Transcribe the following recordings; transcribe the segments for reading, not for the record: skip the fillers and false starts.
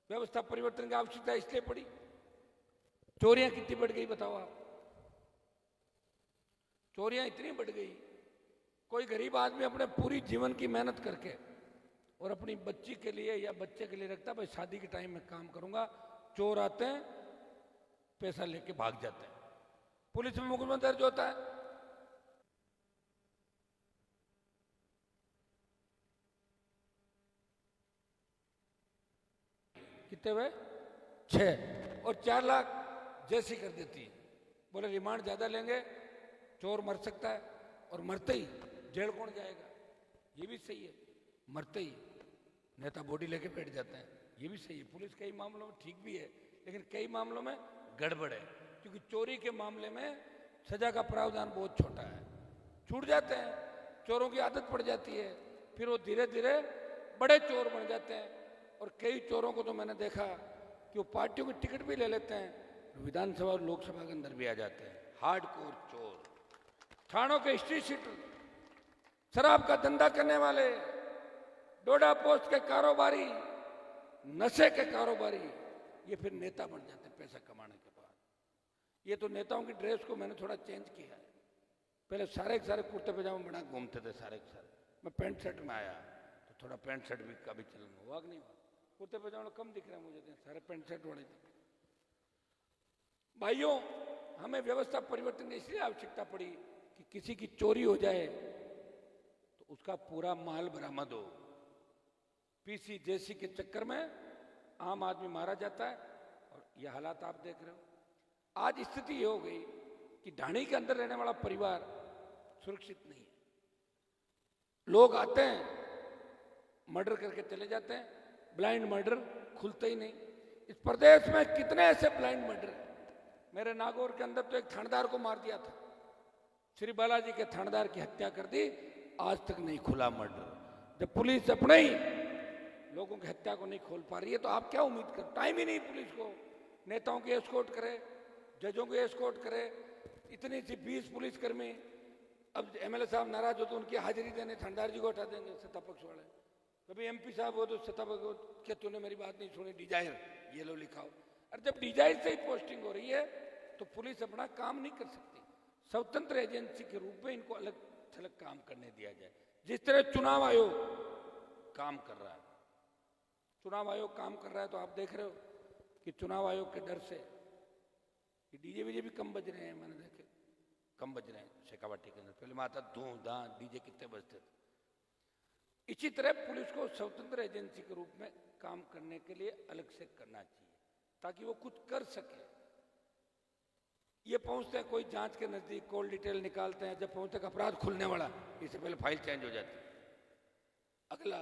व्यवस्था परिवर्तन की आवश्यकता इसलिए पड़ी। चोरियां कितनी बढ़ गई बताओ आप, चोरियां इतनी बढ़ गई, कोई गरीब आदमी अपने पूरी जीवन की मेहनत करके और अपनी बच्ची के लिए या बच्चे के लिए रखता, भाई शादी के टाइम में काम करूंगा, चोर आते हैं पैसा लेके भाग जाते हैं, पुलिस में मुकदमा दर्ज होता है। कितने हुए? 6 और 4 लाख जैसी कर देती है, बोले रिमांड ज्यादा लेंगे, चोर मर सकता है, और मरते ही जेल कौन जाएगा? ये भी सही है, मरते ही नेता बॉडी लेके बैठ जाते हैं, ये भी सही है। पुलिस कई मामलों में ठीक भी है, लेकिन कई मामलों में गड़बड़ है, क्योंकि चोरी के मामले में सजा का प्रावधान बहुत छोटा है, छूट जाते हैं, चोरों की आदत पड़ जाती है, फिर वो धीरे धीरे बड़े चोर बन जाते हैं। और कई चोरों को तो मैंने देखा कि वो पार्टियों की टिकट भी ले लेते हैं, विधानसभा और लोकसभा के अंदर भी आ जाते हैं, हार्डकोर चोर, थानों के स्ट्रीट शीटर, शराब का धंधा करने वाले, डोडा पोस्ट के कारोबारी, नशे के कारोबारी, ये फिर नेता बन जाते हैं पैसा कमाने के बाद। ये तो नेताओं की ड्रेस को मैंने थोड़ा चेंज किया है, पहले सारे के सारे कुर्ते पजामा बना घूमते थे सारे के सारे, मैं पैंट शर्ट में आया तो थोड़ा पैंट शर्ट भी का भी चलन हुआ कि नहीं हुआ, कुर्ते पजामा कम दिख रहा है मुझे, सारे पैंट शर्ट वाले थे। भाइयों, हमें व्यवस्था परिवर्तन की इसलिए आवश्यकता पड़ी कि किसी की चोरी हो जाए तो उसका पूरा माल बरामद हो। पीसी जेसी के चक्कर में आम आदमी मारा जाता है, और यह हालात आप देख रहे हो। आज स्थिति ये हो गई कि ढाणी के अंदर रहने वाला परिवार सुरक्षित नहीं है, लोग आते हैं मर्डर करके चले जाते हैं, ब्लाइंड मर्डर खुलते ही नहीं। इस प्रदेश में कितने ऐसे ब्लाइंड मर्डर हैं। मेरे नागौर के अंदर तो एक थानेदार को मार दिया था, श्री बालाजी के थानेदार की हत्या कर दी, आज तक नहीं खुला मर्डर। जब पुलिस अपने ही लोगों की हत्या को नहीं खोल पा रही है तो आप क्या उम्मीद कर, टाइम ही नहीं पुलिस को, नेताओं की एस्कॉर्ट करे, जजों को एस्कॉर्ट करे, इतनी सी 20 पुलिसकर्मी। अब एमएलए साहब नाराज हो तो उनकी हाजिरी देने थानेदार जी को हटा देंगे सत्ता पक्ष वाले। कभी एमपी साहब हो तो सत्ता पक्ष, क्या तूने मेरी बात नहीं सुनी, डिजायर ये लो लिखाओ। और जब डिजायर से ही पोस्टिंग हो रही है तो पुलिस अपना काम नहीं कर सकती। स्वतंत्र एजेंसी के रूप में इनको अलग थलग काम करने दिया जाए, जिस तरह चुनाव आयोग काम कर रहा है। चुनाव आयोग काम कर रहा है तो आप देख रहे हो कि चुनाव आयोग के डर से डीजे वीजे भी कम बज रहे हैं, मैंने देखे कम बज रहे हैं शेखावाटी के अंदर, पहले माता धूम धां डीजे कितने बजते थे। इसी तरह पुलिस को स्वतंत्र एजेंसी के रूप में काम करने के लिए अलग से करना चाहिए, ताकि वो कुछ कर सके। ये पहुंचते हैं कोई जांच के नजदीक, कॉल डिटेल निकालते हैं, जब पहुंचते अपराध खुलने वाला, इससे पहले फाइल चेंज हो जाती है। अगला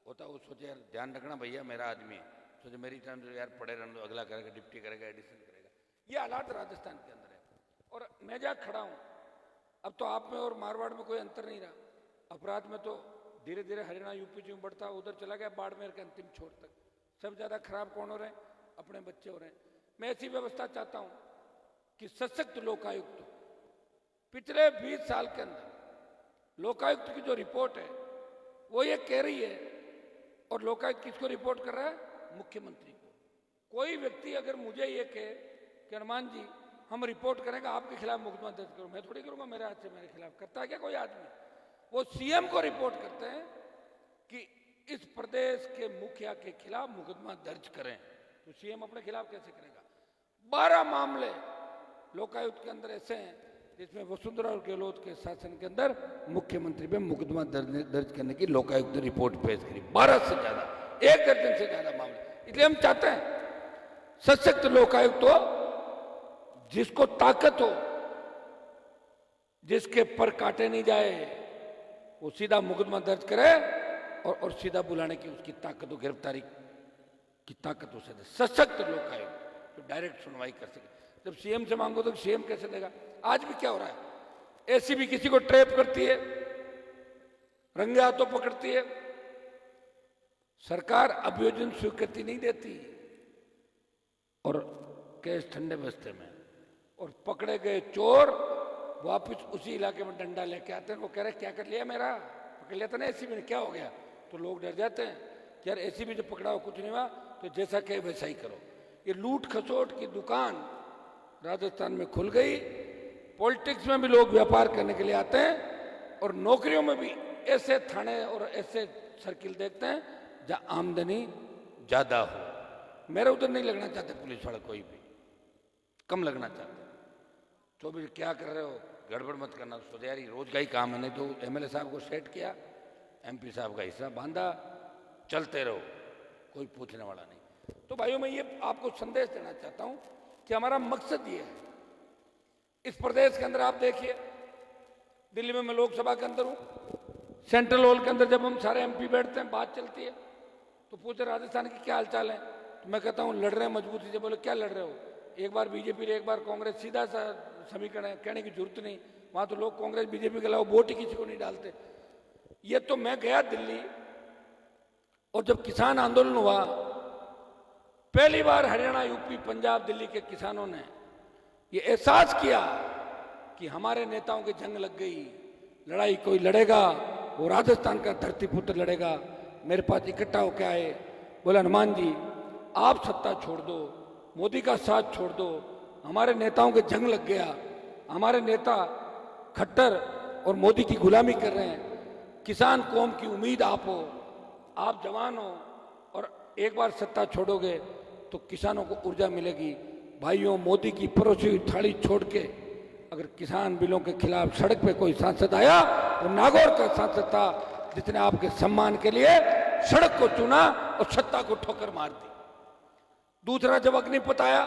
होता वो सोचे यार ध्यान रखना भैया मेरा आदमी है, सोचे मेरी टर्म तो यार पड़े रहने दो, अगला करेगा, डिप्टी करेगा, एडिशन करेगा। ये हालात राजस्थान के अंदर है। और मैं जहाँ खड़ा हूँ, अब तो आप में और मारवाड़ में कोई अंतर नहीं रहा। अपराध में तो धीरे धीरे हरियाणा यूपी जो बढ़ता उधर चला गया, बाड़मेर के अंतिम छोर तक। सब ज्यादा खराब कौन हो रहे हैं? अपने बच्चे हो रहे हैं। मैं ऐसी व्यवस्था चाहता हूं कि सशक्त लोकायुक्त, पिछले 20 साल के अंदर लोकायुक्त की जो रिपोर्ट है वो ये कह रही है, और लोकायुक्त किसको रिपोर्ट कर रहा है? मुख्यमंत्री को। कोई व्यक्ति अगर मुझे ये कहे कि हनुमान जी हम रिपोर्ट करेंगे आपके खिलाफ मुकदमा दर्ज करो, मैं थोड़ी करूंगा, मेरे हाथ से मेरे खिलाफ करता है क्या कोई आदमी? वो सीएम को रिपोर्ट करते हैं कि इस प्रदेश के मुखिया के खिलाफ मुकदमा दर्ज करें, तो सीएम अपने खिलाफ कैसे करेगा? 12 मामले लोकायुक्त के अंदर ऐसे हैं जिसमें वसुंधरा और गहलोत के शासन के अंदर मुख्यमंत्री पे मुकदमा दर्ज करने की लोकायुक्त ने रिपोर्ट पेश करी। 12 से ज्यादा, 1 दर्जन से ज्यादा मामले। इसलिए हम चाहते हैं सशक्त लोकायुक्त हो, जिसको ताकत हो, जिसके पर काटे नहीं जाए, वो सीधा मुकदमा दर्ज करे और सीधा बुलाने की उसकी ताकत हो, गिरफ्तारी की ताकत हो सके। सशक्त लोकायुक्त तो डायरेक्ट सुनवाई कर सके। जब सीएम से मांगो तो सीएम कैसे देगा? आज भी क्या हो रहा है, एसीबी किसी को ट्रैप करती है, रंगे हाथों पकड़ती है, सरकार अभियोजन स्वीकृति नहीं देती और केस ठंडे बस्ते में, और पकड़े गए चोर वापिस उसी इलाके में डंडा लेके आते हैं। वो कह रहे क्या कर लिया मेरा, पकड़ लिया था ना एसीबी ने, क्या हो गया? तो लोग डर जाते हैं। कि यार ऐसी भी जो पकड़ाओ कुछ नहीं हुआ तो जैसा कहे वैसा ही करो। ये लूट खसोट की दुकान राजस्थान में खुल गई। पॉलिटिक्स में भी लोग व्यापार करने के लिए आते हैं और नौकरियों में भी ऐसे थाने और ऐसे सर्किल देखते हैं जहां आमदनी ज्यादा हो। मेरे उधर नहीं लगना चाहते पुलिस वाला कोई भी, कम लगना चाहते। तो भी क्या कर रहे हो, गड़बड़ मत करना, सुधारी रोज का ही काम है। नहीं तो एमएलए साहब को सेट किया, एमपी साहब का हिस्सा बांधा, चलते रहो, कोई पूछने वाला नहीं। तो भाइयों मैं ये आपको संदेश देना चाहता हूं कि हमारा मकसद ये है। इस प्रदेश के अंदर आप देखिए, दिल्ली में मैं लोकसभा के अंदर हूं, सेंट्रल हॉल के अंदर जब हम सारे एमपी बैठते हैं, बात चलती है तो पूछते राजस्थान की क्या हालचाल है, तो मैं कहता हूं लड़ रहे हैं मजबूती से। बोले क्या लड़ रहे हो, एक बार बीजेपी एक बार कांग्रेस, सीधा सा समीकरण है, कहने की जरूरत नहीं। वहां तो लोग कांग्रेस बीजेपी के अलावा वोट ही किसी को नहीं डालते। ये तो मैं गया दिल्ली और जब किसान आंदोलन हुआ, पहली बार हरियाणा, यूपी, पंजाब, दिल्ली के किसानों ने ये एहसास किया कि हमारे नेताओं की जंग लग गई, लड़ाई कोई लड़ेगा वो राजस्थान का धरती पुत्र लड़ेगा। मेरे पास इकट्ठा होकर आए, बोले हनुमान जी आप सत्ता छोड़ दो, मोदी का साथ छोड़ दो, हमारे नेताओं के जंग लग गया, हमारे नेता खट्टर और मोदी की गुलामी कर रहे हैं, किसान कौम की उम्मीद आप हो, आप जवान हो और एक बार सत्ता छोड़ोगे तो किसानों को ऊर्जा मिलेगी। भाइयों मोदी की परोसी हुई थाली छोड़ के अगर किसान बिलों के खिलाफ सड़क पे कोई सांसद आया तो नागौर का सांसद था जिसने आपके सम्मान के लिए सड़क को चुना और सत्ता को ठोकर मार दी। दूसरा जब अग्निपथ आया,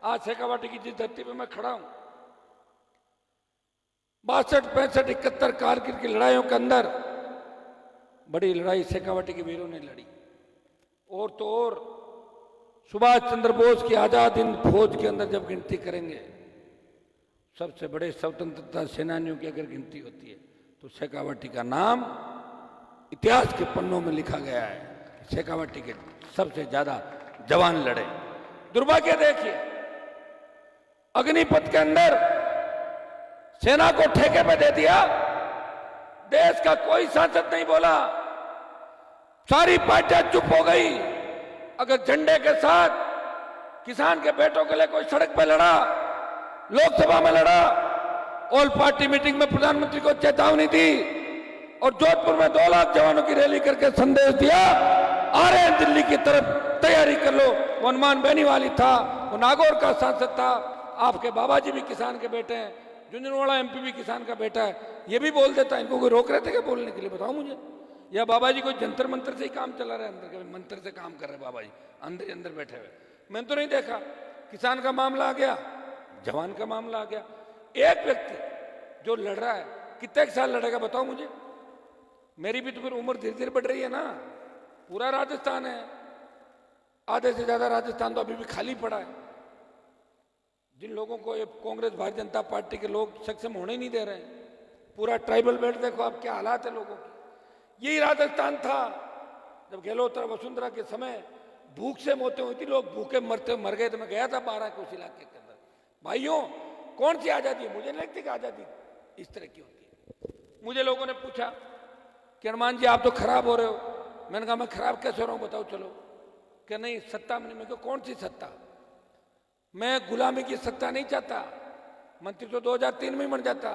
आज शेखावाटी की जिस धरती पे मैं खड़ा हूं, 62, 65, 71 कारगिल की लड़ाइयों के अंदर बड़ी लड़ाई शेखावाटी के वीरों ने लड़ी। और तो और सुभाष चंद्र बोस की आजाद हिंद फौज के अंदर जब गिनती करेंगे, सबसे बड़े स्वतंत्रता सेनानियों की अगर गिनती होती है तो शेखावाटी का नाम इतिहास के पन्नों में लिखा गया है। शेखावाटी के सबसे ज्यादा जवान लड़े। दुर्भाग्य देखिए, अग्निपथ के अंदर सेना को ठेके पे दे दिया, देश का कोई सांसद नहीं बोला, सारी पार्टियां चुप हो गई। अगर झंडे के साथ किसान के बेटों के लिए कोई सड़क पे लड़ा, लोकसभा में लड़ा, ऑल पार्टी मीटिंग में प्रधानमंत्री को चेतावनी दी और जोधपुर में 2 लाख जवानों की रैली करके संदेश दिया, आ रहे हैं दिल्ली की तरफ, तैयारी कर लो। वो हनुमान बेनीवाली था, वो नागौर का सांसद था, आपके बाबा जी भी किसान के बेटे हैं, झुंझुनवाड़ा एमपी भी किसान का बेटा है। ये भी बोल देता है, इनको कोई रोक रहे थे क्या बोलने के लिए, बताओ मुझे। या बाबा जी कोई जंतर मंत्र से ही काम चला रहा है, अंदर के मंत्र से काम कर रहे बाबा जी अंदर अंदर बैठे हुए। मैंने तो नहीं देखा। किसान का मामला आ गया, जवान का मामला आ गया। एक व्यक्ति जो लड़ रहा है कितने साल लड़ेगा बताओ मुझे। मेरी भी तो फिर उम्र धीरे धीरे बढ़ रही है ना। पूरा राजस्थान है, आधे से ज्यादा राजस्थान तो अभी भी खाली पड़ा है। जिन लोगों को ये कांग्रेस भारतीय जनता पार्टी के लोग सक्षम होने ही नहीं दे रहे हैं, पूरा ट्राइबल बेल्ट देखो आप क्या हालात है लोगों की। यही राजस्थान था जब गहलोत और वसुंधरा के समय भूख से मौतें हुई थी, लोग भूखे मरते मर गए थे। मैं गया था 12 के उस इलाके के अंदर। भाइयों कौन सी आजादी है, मुझे नहीं लगती कि आजादी इस तरह की होती है। मुझे लोगों ने पूछा कि हनुमान जी आप तो खराब हो रहे हो। मैंने कहा मैं खराब कैसे हो रहा हूं बताओ चलो। क्या नहीं सत्ता में नहीं। मैं कौन सी सत्ता, मैं गुलामी की सत्ता नहीं चाहता। मंत्री तो 2003 में ही बन जाता,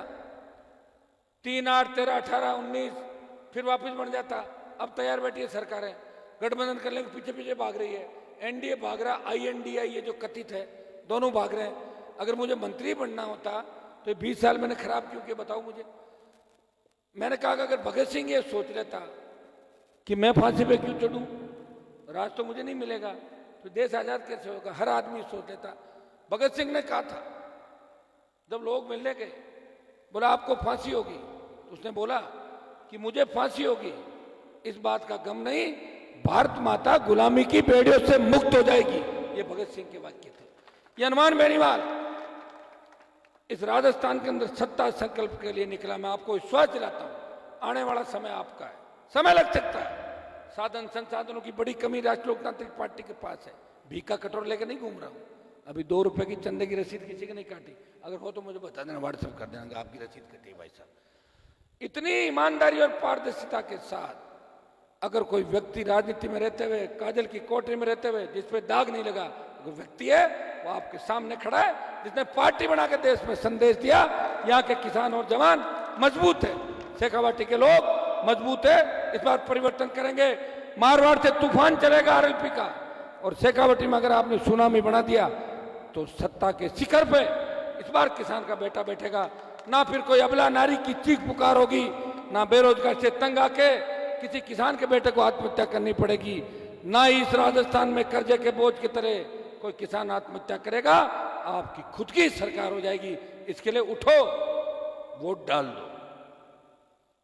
3, 8, 13, 18, 19 फिर वापस बन जाता। अब तैयार बैठी है सरकारें, गठबंधन करने के पीछे पीछे भाग रही है। एनडीए भाग रहा, आईएनडीआई ये जो कथित है दोनों भाग रहे हैं। अगर मुझे मंत्री बनना होता तो 20 साल मैंने खराब क्यों किया बताओ मुझे। मैंने कहा कि अगर भगत सिंह ये सोच लेता कि मैं फांसी पे क्यों चढ़ूं, राज तो मुझे नहीं मिलेगा, तो देश आजाद कैसे होगा। हर आदमी सोच लेता। भगत सिंह ने कहा था जब लोग मिलने गए, बोला आपको फांसी होगी, तो उसने बोला कि मुझे फांसी होगी इस बात का गम नहीं, भारत माता गुलामी की बेड़ियों से मुक्त हो जाएगी। ये भगत सिंह के वाक्य थे। ये हनुमान बेनीवाल इस राजस्थान के अंदर सत्ता संकल्प के लिए निकला। मैं आपको विश्वास दिलाता हूं आने वाला समय आपका है। समय लग सकता है, साधन संसाधनों की बड़ी कमी राष्ट्रीय लोकतांत्रिक पार्टी के पास है। भीख का कटोरा लेकर नहीं घूम रहा हूं। अभी 2 रुपए की चंदे की रसीद किसी ने नहीं काटी। अगर हो तो मुझे बता देना, व्हाट्सएप कर देना कि आपकी रसीद कटी भाई साहब। इतनी ईमानदारी और पारदर्शिता के साथ अगर कोई व्यक्ति राजनीति में रहते हुए, काजल की कोठरी में रहते हुए, जिस पे दाग नहीं लगा, वो व्यक्ति है, वो आपके सामने खड़ा है, जिसने पार्टी बना के देश में संदेश दिया यहाँ के किसान और जवान मजबूत है, शेखावाटी के लोग मजबूत है, इस बार परिवर्तन करेंगे। मारवाड़ से तूफान चलेगा आरएलपी का, और शेखावाटी में अगर आपने सुनामी बना दिया तो सत्ता के शिखर पे इस बार किसान का बेटा बैठेगा। ना फिर कोई अबला नारी की चीख पुकार होगी, ना बेरोजगार से तंग आके किसी किसान के बेटे को आत्महत्या करनी पड़ेगी, ना ही इस राजस्थान में कर्जे के बोझ की तरह कोई किसान आत्महत्या करेगा। आपकी खुद की सरकार हो जाएगी। इसके लिए उठो, वोट डाल दो।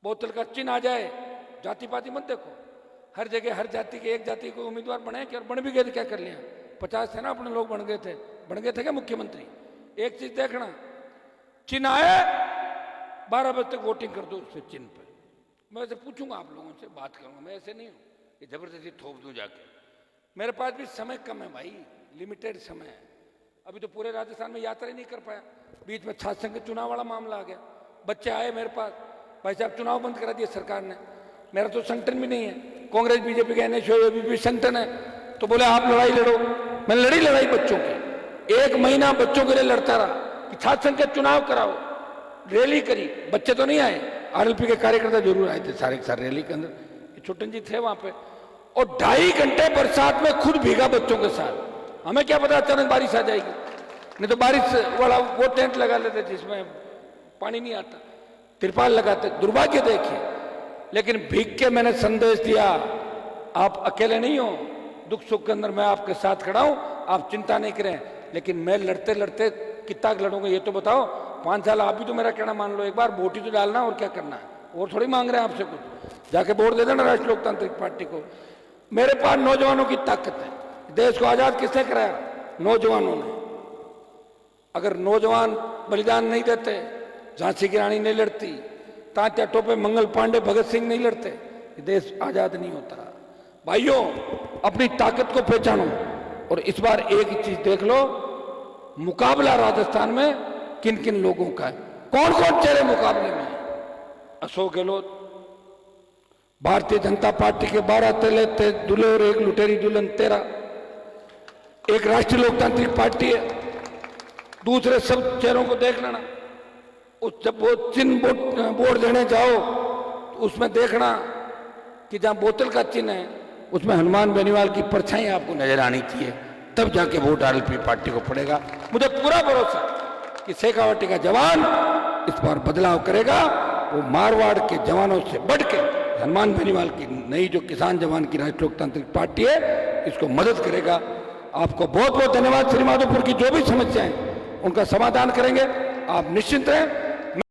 बोतल का चिन्ह आ जाए, जाति पाति मत देखो, हर जगह हर जाति के एक जाति को उम्मीदवार बनाए कि, और बन भी गए तो क्या कर लिया, 50 थे ना अपने लोग, बन गए थे क्या मुख्यमंत्री। एक चीज देखना, चिन्ह आए 12 बजे तक वोटिंग कर दो उससे चिन्ह पे। मैं ऐसे पूछूंगा आप लोगों से, बात करूंगा, मैं ऐसे नहीं हूं कि जबरदस्ती थोप दूं जाके। मेरे पास भी समय कम है भाई, लिमिटेड समय है। अभी तो पूरे राजस्थान में यात्रा ही नहीं कर पाया, बीच में छात्र संघ के चुनाव वाला मामला आ गया, बच्चे आए मेरे पास, भाई साहब चुनाव बंद करा दिया सरकार ने, मेरा तो संगठन भी नहीं है, कांग्रेस बीजेपी के एनएसयू संगठन है, तो बोले आप लड़ाई लड़ो। मैंने लड़ी लड़ाई बच्चों की, 1 महीना बच्चों के लिए लड़ता रहा कि छात्र संघ के चुनाव कराओ, रैली करी, बच्चे तो नहीं आए, आरएलपी के कार्यकर्ता जरूर आए थे सारे के सारे रैली के अंदर, छोटन जी थे वहां पे, और 2.5 घंटे बरसात में खुद भीगा बच्चों के साथ। हमें क्या पता अचानक बारिश आ जाएगी, नहीं तो बारिश वाला वो टेंट लगा लेते जिसमें पानी नहीं आता, तिरपाल लगाते। दुर्भाग्य देखिए, लेकिन भीग के मैंने संदेश दिया, आप अकेले नहीं हो, दुख सुख के अंदर मैं आपके साथ खड़ा हूं, आप चिंता नहीं करें। लेकिन मैं लड़ते लड़ते कितना लड़ूंगा ये तो बताओ। 5 साल आप भी तो मेरा कहना मान लो, एक बार वोट ही तो डालना, और क्या करना है, और थोड़ी मांग रहे हैं आपसे कुछ, जाके वोट दे देना राष्ट्रीय लोकतांत्रिक पार्टी को। मेरे पास नौजवानों की ताकत है। देश को आजाद किसने कराया? नौजवानों ने। अगर नौजवान बलिदान नहीं देते, झांसी की रानी नहीं लड़ती, तात्या टोपे, मंगल पांडे, भगत सिंह नहीं लड़ते, देश आजाद नहीं होता। भाइयों, अपनी ताकत को पहचानो, और इस बार एक चीज देख लो, मुकाबला राजस्थान में किन किन लोगों का है, कौन कौन चेहरे मुकाबले में। अशोक गहलोत, भारतीय जनता पार्टी के 12 तेले थे दूल्हे और एक लुटेरी दुल्हन 13। एक राष्ट्रीय लोकतांत्रिक पार्टी है, दूसरे सब चेहरों को देख लेना। जब वो चिन्ह बोर्ड देने जाओ तो उसमें देखना कि जहां बोतल का चिन्ह है उसमें हनुमान बेनीवाल की परछाई आपको नजर आनी चाहिए, तब जाके वोट आरएलपी पार्टी को पड़ेगा। मुझे पूरा भरोसा कि शेखावाटी का जवान इस बार बदलाव करेगा। वो मारवाड़ के जवानों से बढ़ के हनुमान बेनीवाल की नई जो किसान जवान की राष्ट्रीय लोकतांत्रिक पार्टी है, इसको मदद करेगा। आपको बहुत बहुत धन्यवाद। श्री माधोपुर की जो भी समस्याएं उनका समाधान करेंगे, आप निश्चिंत रहें।